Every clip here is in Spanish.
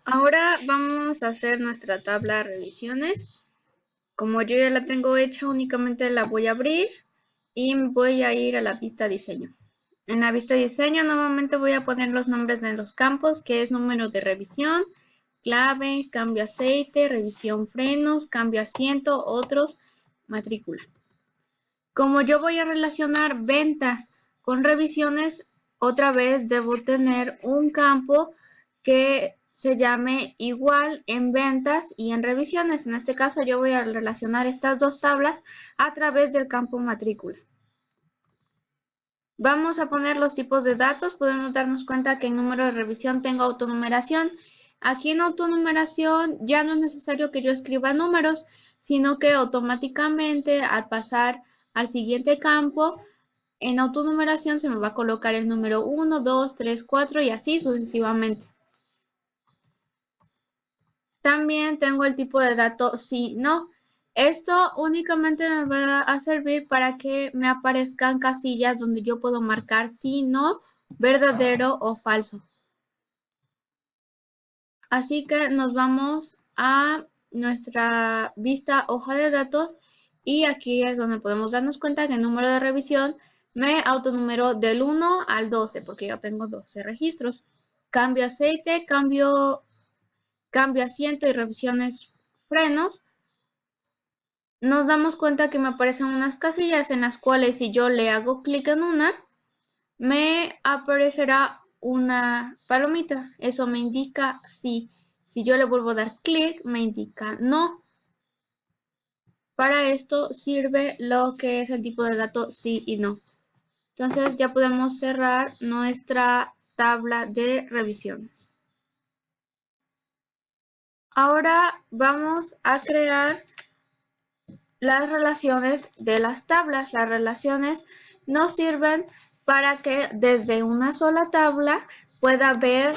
Ahora vamos a hacer nuestra tabla de revisiones. Como yo ya la tengo hecha, únicamente la voy a abrir y voy a ir a la vista diseño. En la vista diseño nuevamente voy a poner los nombres de los campos, que es número de revisión, clave, cambio aceite, revisión frenos, cambio asiento, otros, matrícula. Como yo voy a relacionar ventas con revisiones, otra vez debo tener un campo que se llame igual en ventas y en revisiones. En este caso yo voy a relacionar estas dos tablas a través del campo matrícula. Vamos a poner los tipos de datos. Podemos darnos cuenta que en número de revisión tengo autonumeración. Aquí en autonumeración ya no es necesario que yo escriba números, sino que automáticamente al pasar al siguiente campo, en autonumeración se me va a colocar el número 1, 2, 3, 4 y así sucesivamente. También tengo el tipo de dato sí, no. Esto únicamente me va a servir para que me aparezcan casillas donde yo puedo marcar sí, no, verdadero o falso. Así que nos vamos a nuestra vista hoja de datos y aquí es donde podemos darnos cuenta que el número de revisión me autonumeró del 1 al 12 porque yo tengo 12 registros. Cambio aceite, cambio asiento y revisiones frenos. Nos damos cuenta que me aparecen unas casillas en las cuales si yo le hago clic en una, me aparecerá una palomita. Eso me indica sí. Si yo le vuelvo a dar clic, me indica no. Para esto sirve lo que es el tipo de dato sí y no. Entonces ya podemos cerrar nuestra tabla de revisiones. Ahora vamos a crear las relaciones de las tablas. Las relaciones nos sirven para que desde una sola tabla pueda ver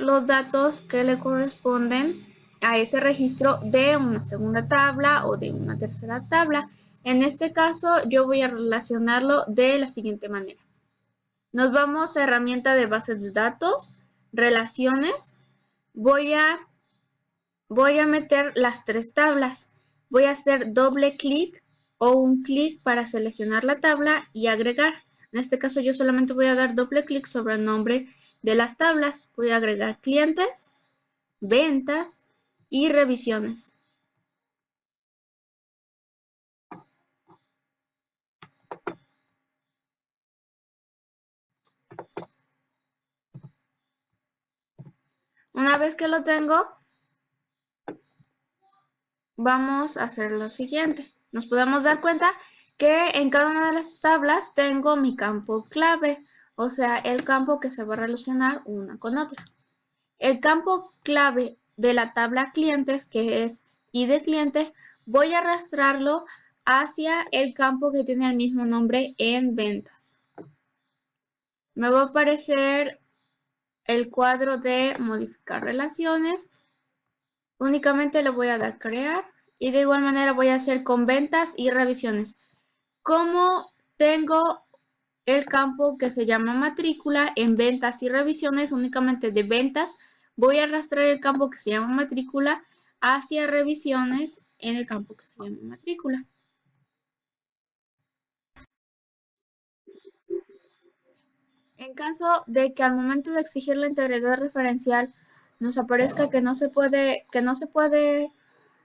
los datos que le corresponden a ese registro de una segunda tabla o de una tercera tabla. En este caso yo voy a relacionarlo de la siguiente manera. Nos vamos a herramienta de bases de datos, relaciones. Voy a meter las tres tablas. Voy a hacer doble clic o un clic para seleccionar la tabla y agregar. En este caso yo solamente voy a dar doble clic sobre el nombre de las tablas. Voy a agregar clientes, ventas y revisiones. Una vez que lo tengo, vamos a hacer lo siguiente. Nos podemos dar cuenta que en cada una de las tablas tengo mi campo clave, o sea, el campo que se va a relacionar una con otra. El campo clave de la tabla clientes, que es ID cliente, voy a arrastrarlo hacia el campo que tiene el mismo nombre en ventas. Me va a aparecer el cuadro de modificar relaciones. Únicamente le voy a dar crear y de igual manera voy a hacer con ventas y revisiones. Como tengo el campo que se llama matrícula en ventas y revisiones, únicamente de ventas, voy a arrastrar el campo que se llama matrícula hacia revisiones en el campo que se llama matrícula. En caso de que al momento de exigir la integridad referencial nos aparezca que no se puede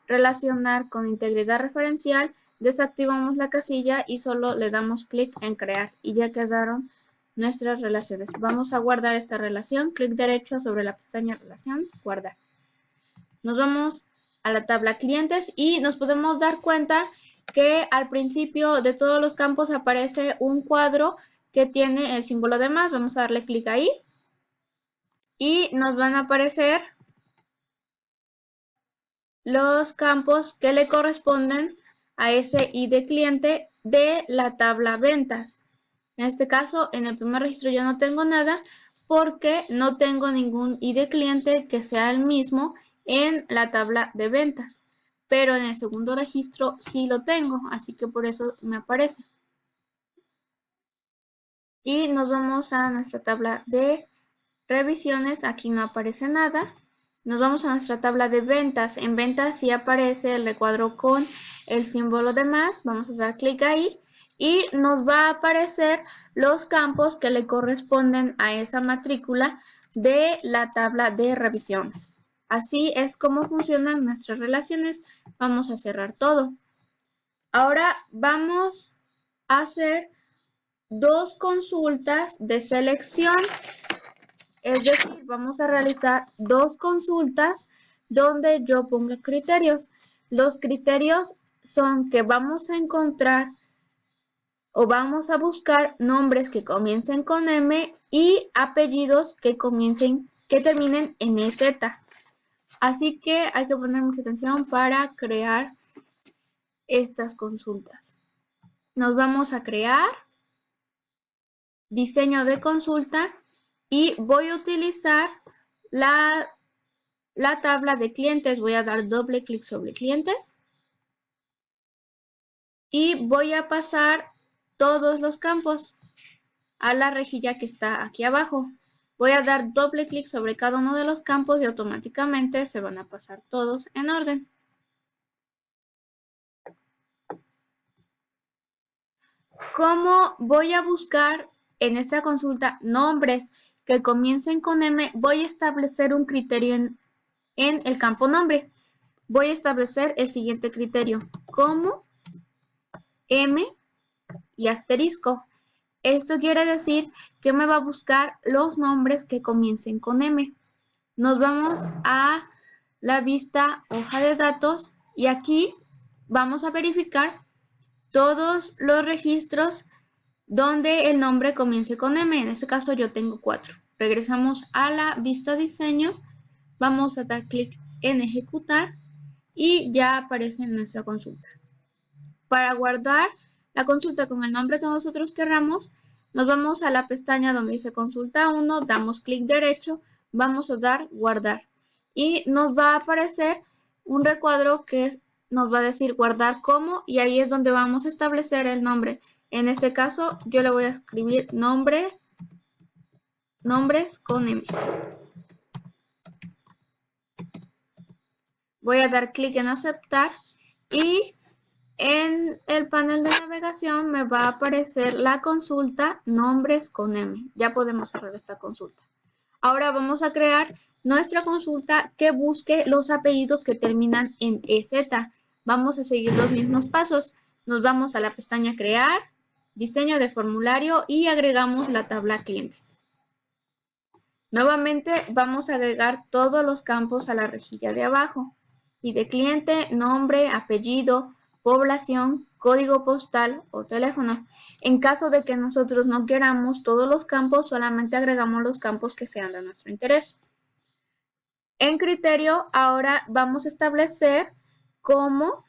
relacionar con integridad referencial, desactivamos la casilla y solo le damos clic en crear y ya quedaron nuestras relaciones. Vamos a guardar esta relación, clic derecho sobre la pestaña relación, guardar. Nos vamos a la tabla clientes y nos podemos dar cuenta que al principio de todos los campos aparece un cuadro que tiene el símbolo de más. Vamos a darle clic ahí y nos van a aparecer los campos que le corresponden a ese ID cliente de la tabla ventas. En este caso, en el primer registro yo no tengo nada porque no tengo ningún ID cliente que sea el mismo en la tabla de ventas. Pero en el segundo registro sí lo tengo, así que por eso me aparece. Y nos vamos a nuestra tabla de revisiones, aquí no aparece nada. Nos vamos a nuestra tabla de ventas. En ventas sí aparece el recuadro con el símbolo de más. Vamos a dar clic ahí y nos va a aparecer los campos que le corresponden a esa matrícula de la tabla de revisiones. Así es como funcionan nuestras relaciones. Vamos a cerrar todo. Ahora vamos a hacer dos consultas de selección. Es decir, vamos a realizar dos consultas donde yo ponga criterios. Los criterios son que vamos a encontrar o vamos a buscar nombres que comiencen con M y apellidos que terminen en EZ. Así que hay que poner mucha atención para crear estas consultas. Nos vamos a crear diseño de consulta y voy a utilizar la tabla de clientes. Voy a dar doble clic sobre clientes y voy a pasar todos los campos a la rejilla que está aquí abajo. Voy a dar doble clic sobre cada uno de los campos y automáticamente se van a pasar todos en orden. ¿Cómo voy a buscar en esta consulta nombres que comiencen con M? Voy a establecer un criterio en el campo nombre. Voy a establecer el siguiente criterio, como M y asterisco. Esto quiere decir que me va a buscar los nombres que comiencen con M. Nos vamos a la vista hoja de datos y aquí vamos a verificar todos los registros donde el nombre comience con M. En este caso yo tengo 4. Regresamos a la vista diseño, vamos a dar clic en ejecutar y ya aparece en nuestra consulta. Para guardar la consulta con el nombre que nosotros queramos, nos vamos a la pestaña donde dice consulta 1, damos clic derecho, vamos a dar guardar y nos va a aparecer un recuadro que nos va a decir guardar como y ahí es donde vamos a establecer el nombre. En este caso yo le voy a escribir nombres con M. Voy a dar clic en aceptar y en el panel de navegación me va a aparecer la consulta nombres con M. Ya podemos cerrar esta consulta. Ahora vamos a crear nuestra consulta que busque los apellidos que terminan en EZ. Vamos a seguir los mismos pasos. Nos vamos a la pestaña crear, diseño de formulario y agregamos la tabla clientes. Nuevamente vamos a agregar todos los campos a la rejilla de abajo. Y de cliente, nombre, apellido, población, código postal o teléfono. En caso de que nosotros no queramos todos los campos, solamente agregamos los campos que sean de nuestro interés. En criterio, ahora vamos a establecer como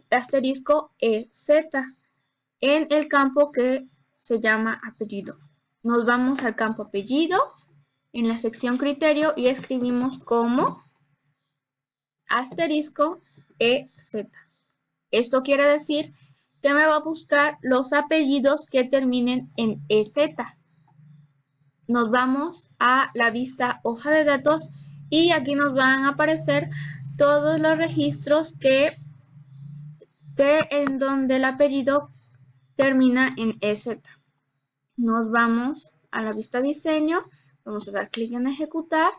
asterisco EZ en el campo que se llama apellido. Nos vamos al campo apellido, en la sección criterio y escribimos como asterisco EZ. Esto quiere decir que me va a buscar los apellidos que terminen en EZ. Nos vamos a la vista hoja de datos y aquí nos van a aparecer todos los registros que en donde el apellido termina en EZ. Nos vamos a la vista diseño, vamos a dar clic en ejecutar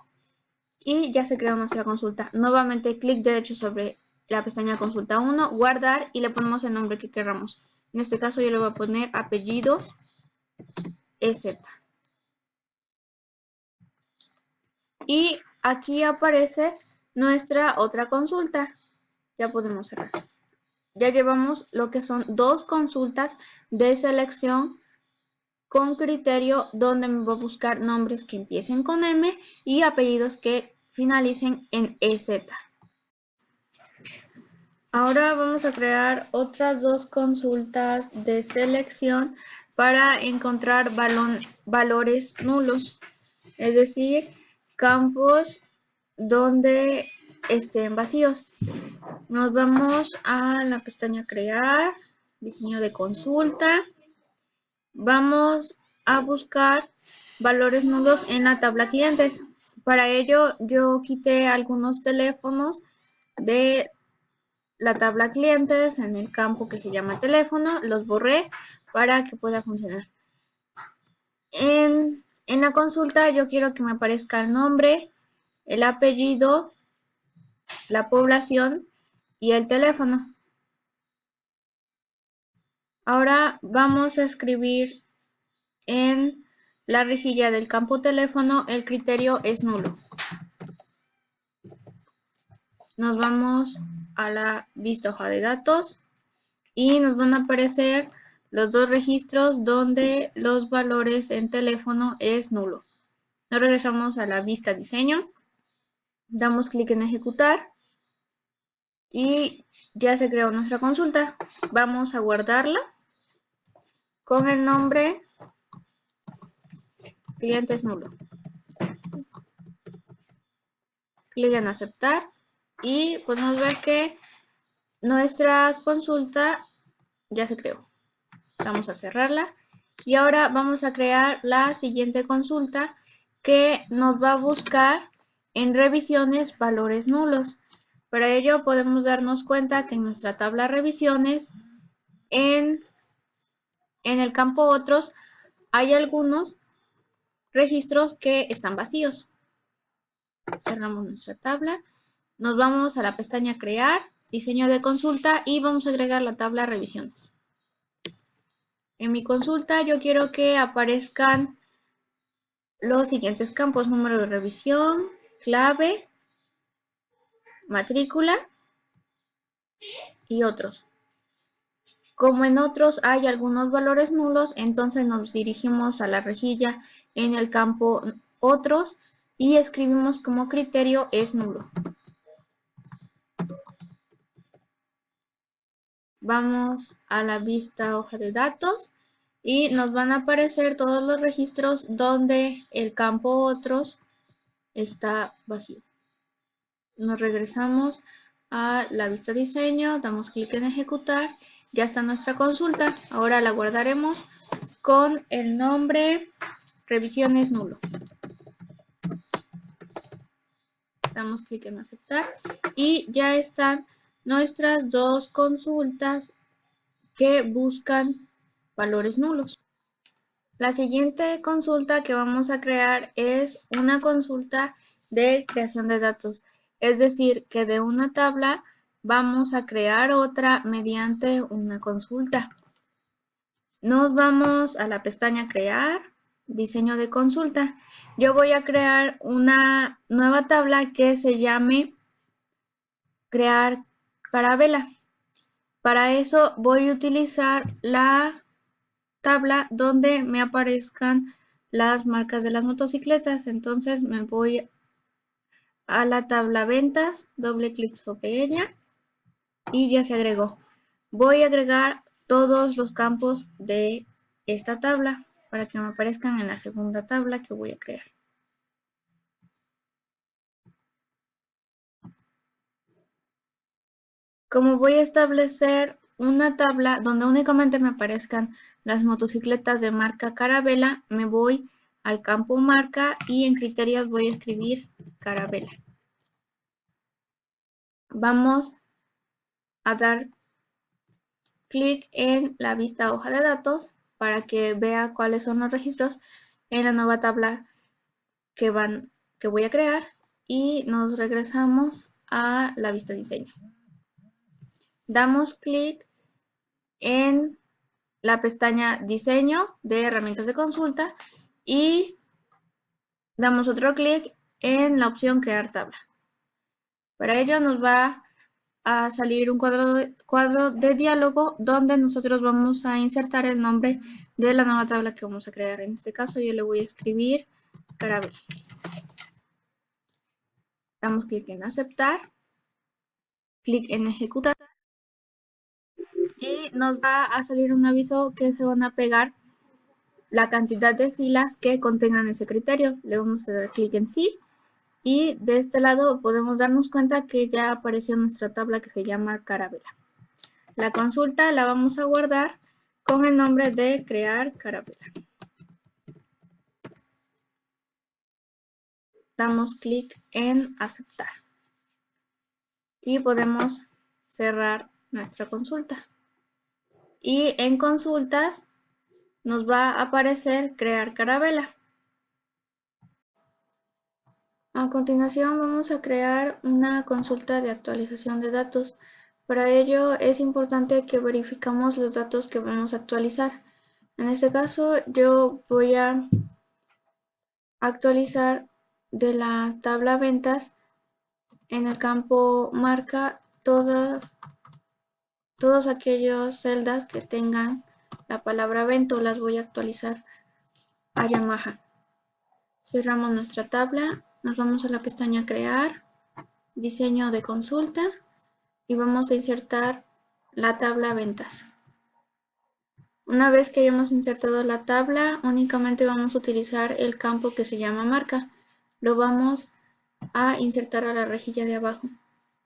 y ya se creó nuestra consulta. Nuevamente clic derecho sobre la pestaña consulta 1, guardar y le ponemos el nombre que queramos. En este caso yo le voy a poner apellidos EZ. Y aquí aparece nuestra otra consulta. Ya podemos cerrar. Ya llevamos lo que son dos consultas de selección con criterio donde me va a buscar nombres que empiecen con M y apellidos que finalicen en EZ. Ahora vamos a crear otras dos consultas de selección para encontrar valores nulos, es decir, campos donde estén vacíos. Nos vamos a la pestaña crear, diseño de consulta. Vamos a buscar valores nulos en la tabla clientes. Para ello yo quité algunos teléfonos de la tabla clientes en el campo que se llama teléfono, los borré para que pueda funcionar. En la consulta yo quiero que me aparezca el nombre, el apellido, la población y el teléfono. Ahora vamos a escribir en la rejilla del campo teléfono el criterio es nulo. Nos vamos a la vista hoja de datos y nos van a aparecer los dos registros donde los valores en teléfono es nulo. Nos regresamos a la vista diseño, damos clic en ejecutar y ya se creó nuestra consulta. Vamos a guardarla con el nombre cliente es nulo. Clic en aceptar y podemos ver que nuestra consulta ya se creó. Vamos a cerrarla y ahora vamos a crear la siguiente consulta que nos va a buscar en revisiones valores nulos. Para ello podemos darnos cuenta que en nuestra tabla revisiones en el campo otros hay algunos registros que están vacíos. Cerramos nuestra tabla, nos vamos a la pestaña crear, diseño de consulta y vamos a agregar la tabla revisiones. En mi consulta yo quiero que aparezcan los siguientes campos: número de revisión, clave, matrícula y otros. Como en otros hay algunos valores nulos, entonces nos dirigimos a la rejilla en el campo otros y escribimos como criterio es nulo. Vamos a la vista hoja de datos y nos van a aparecer todos los registros donde el campo otros está vacío. Nos regresamos a la vista diseño, damos clic en ejecutar, ya está nuestra consulta. Ahora la guardaremos con el nombre revisiones nulo. Damos clic en aceptar y ya están nuestras dos consultas que buscan valores nulos. La siguiente consulta que vamos a crear es una consulta de creación de datos. Es decir, que de una tabla vamos a crear otra mediante una consulta. Nos vamos a la pestaña crear, diseño de consulta. Yo voy a crear una nueva tabla que se llame crear carabela. Para eso voy a utilizar la tabla donde me aparezcan las marcas de las motocicletas. Entonces me voy a la tabla ventas, doble clic sobre ella y ya se agregó. Voy a agregar todos los campos de esta tabla para que me aparezcan en la segunda tabla que voy a crear. Como voy a establecer una tabla donde únicamente me aparezcan las motocicletas de marca Carabela, me voy al campo marca y en criterios voy a escribir Carabela. Vamos a dar clic en la vista hoja de datos para que vea cuáles son los registros en la nueva tabla que voy a crear y nos regresamos a la vista diseño. Damos clic en la pestaña diseño de herramientas de consulta y damos otro clic en la opción crear tabla. Para ello nos va a salir un cuadro de diálogo donde nosotros vamos a insertar el nombre de la nueva tabla que vamos a crear. En este caso yo le voy a escribir carabela. Damos clic en aceptar, clic en ejecutar y nos va a salir un aviso que se van a pegar la cantidad de filas que contengan ese criterio. Le vamos a dar clic en sí y de este lado podemos darnos cuenta que ya apareció nuestra tabla que se llama carabela. La consulta la vamos a guardar con el nombre de crear carabela. damos clic en aceptar y podemos cerrar nuestra consulta. Y en consultas nos va a aparecer crear carabela. A continuación vamos a crear una consulta de actualización de datos. Para ello es importante que verificamos los datos que vamos a actualizar. En este caso yo voy a actualizar de la tabla ventas en el campo marca todas aquellas celdas que tengan la palabra vento, las voy a actualizar a Yamaha. Cerramos nuestra tabla, nos vamos a la pestaña crear, diseño de consulta y vamos a insertar la tabla ventas. Una vez que hayamos insertado la tabla, únicamente vamos a utilizar el campo que se llama marca. Lo vamos a insertar a la rejilla de abajo.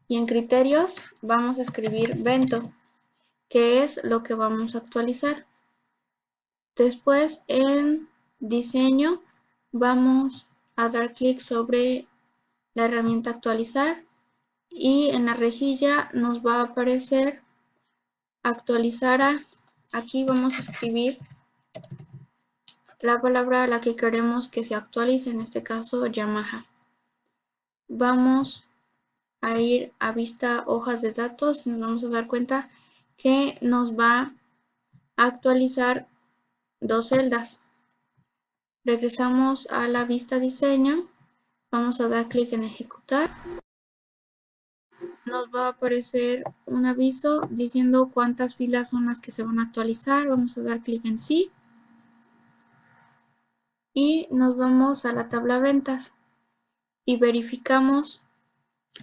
Y en criterios vamos a escribir vento, que es lo que vamos a actualizar. Después en diseño vamos a dar clic sobre la herramienta actualizar y en la rejilla nos va a aparecer actualizar a. Aquí vamos a escribir la palabra a la que queremos que se actualice, en este caso Yamaha. Vamos a ir a vista hojas de datos y nos vamos a dar cuenta que nos va a actualizar dos celdas. Regresamos a la vista diseño, vamos a dar clic en ejecutar. Nos va a aparecer un aviso diciendo cuántas filas son las que se van a actualizar. Vamos a dar clic en sí. Y nos vamos a la tabla ventas y verificamos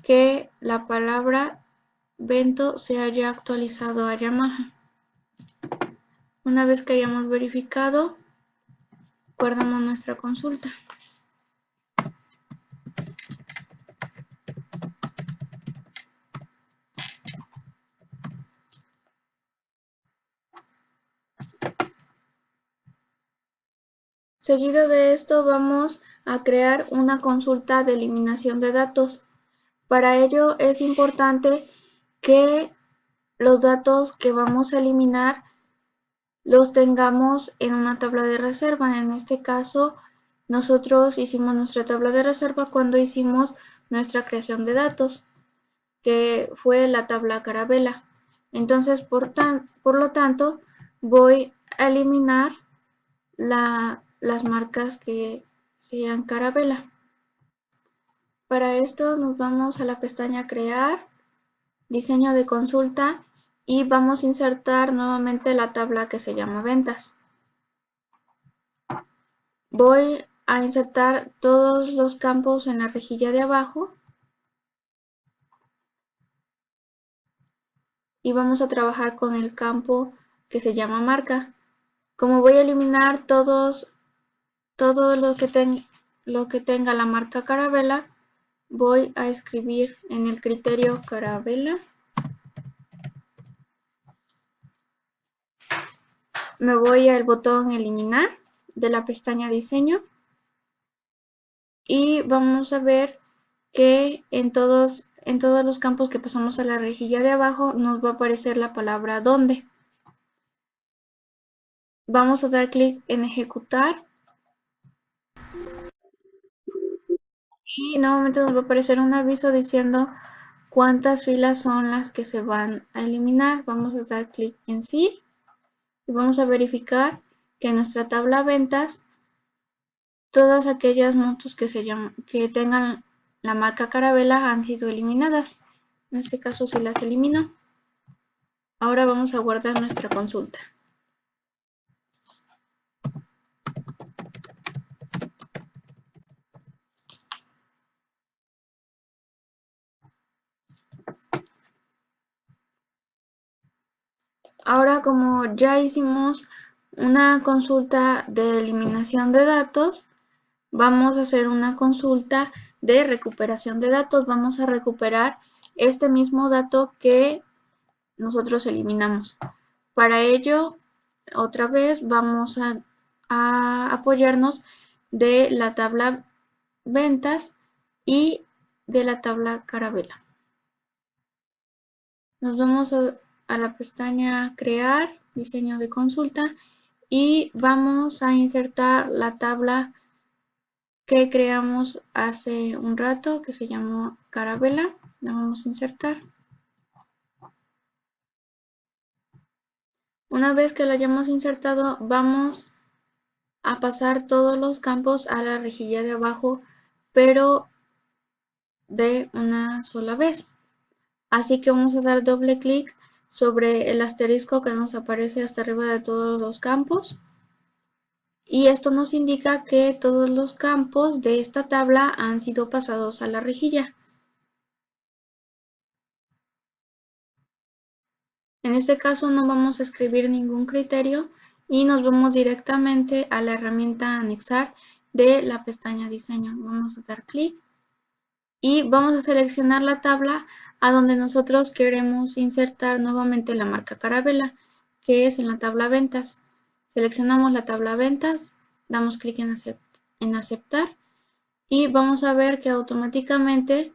que la palabra vento se haya actualizado a Yamaha. Una vez que hayamos verificado, guardamos nuestra consulta. Seguido de esto vamos a crear una consulta de eliminación de datos. Para ello es importante que los datos que vamos a eliminar los tengamos en una tabla de reserva. En este caso, nosotros hicimos nuestra tabla de reserva cuando hicimos nuestra creación de datos, que fue la tabla carabela. Entonces, por lo tanto, voy a eliminar las marcas que sean carabela. Para esto nos vamos a la pestaña crear, diseño de consulta y vamos a insertar nuevamente la tabla que se llama ventas. Voy a insertar todos los campos en la rejilla de abajo y vamos a trabajar con el campo que se llama marca. Como voy a eliminar todo lo que tenga la marca carabela, voy a escribir en el criterio carabela. Me voy al botón eliminar de la pestaña diseño y vamos a ver que en todos los campos que pasamos a la rejilla de abajo nos va a aparecer la palabra donde. Vamos a dar clic en ejecutar y nuevamente nos va a aparecer un aviso diciendo cuántas filas son las que se van a eliminar. Vamos a dar clic en sí y vamos a verificar que en nuestra tabla ventas todas aquellas motos que tengan la marca carabela han sido eliminadas. En este caso se las eliminó. Ahora vamos a guardar nuestra consulta. Ahora, como ya hicimos una consulta de eliminación de datos, vamos a hacer una consulta de recuperación de datos. Vamos a recuperar este mismo dato que nosotros eliminamos. Para ello, otra vez vamos a apoyarnos de la tabla ventas y de la tabla carabela. Nos vamos a la pestaña crear, diseño de consulta y vamos a insertar la tabla que creamos hace un rato que se llamó carabela. La vamos a insertar. Una vez que la hayamos insertado, vamos a pasar todos los campos a la rejilla de abajo, pero de una sola vez. Así que vamos a dar doble clic sobre el asterisco que nos aparece hasta arriba de todos los campos. Y esto nos indica que todos los campos de esta tabla han sido pasados a la rejilla. En este caso no vamos a escribir ningún criterio y nos vamos directamente a la herramienta anexar de la pestaña diseño. Vamos a dar clic y vamos a seleccionar la tabla a donde nosotros queremos insertar nuevamente la marca carabela, que es en la tabla ventas. Seleccionamos la tabla ventas, damos clic en aceptar y vamos a ver que automáticamente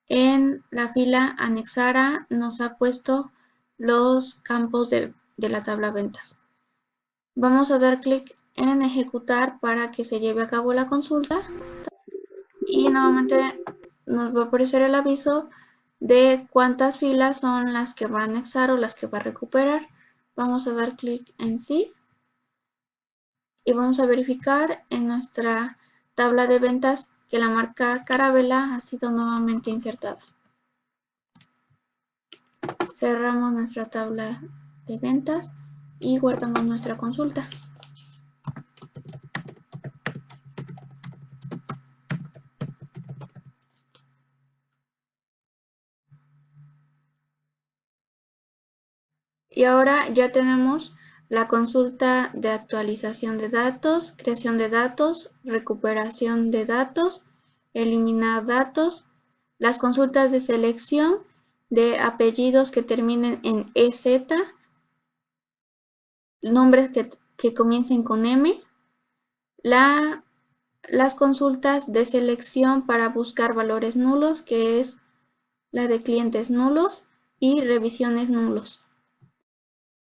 en la fila anexada nos ha puesto los campos de la tabla ventas. Vamos a dar clic en ejecutar para que se lleve a cabo la consulta y nuevamente nos va a aparecer el aviso de cuántas filas son las que va a anexar o las que va a recuperar. Vamos a dar clic en sí y vamos a verificar en nuestra tabla de ventas que la marca carabela ha sido nuevamente insertada. Cerramos nuestra tabla de ventas y guardamos nuestra consulta. Y ahora ya tenemos la consulta de actualización de datos, creación de datos, recuperación de datos, eliminar datos, las consultas de selección de apellidos que terminen en EZ, nombres que comiencen con M, las consultas de selección para buscar valores nulos, que es la de clientes nulos y revisiones nulos.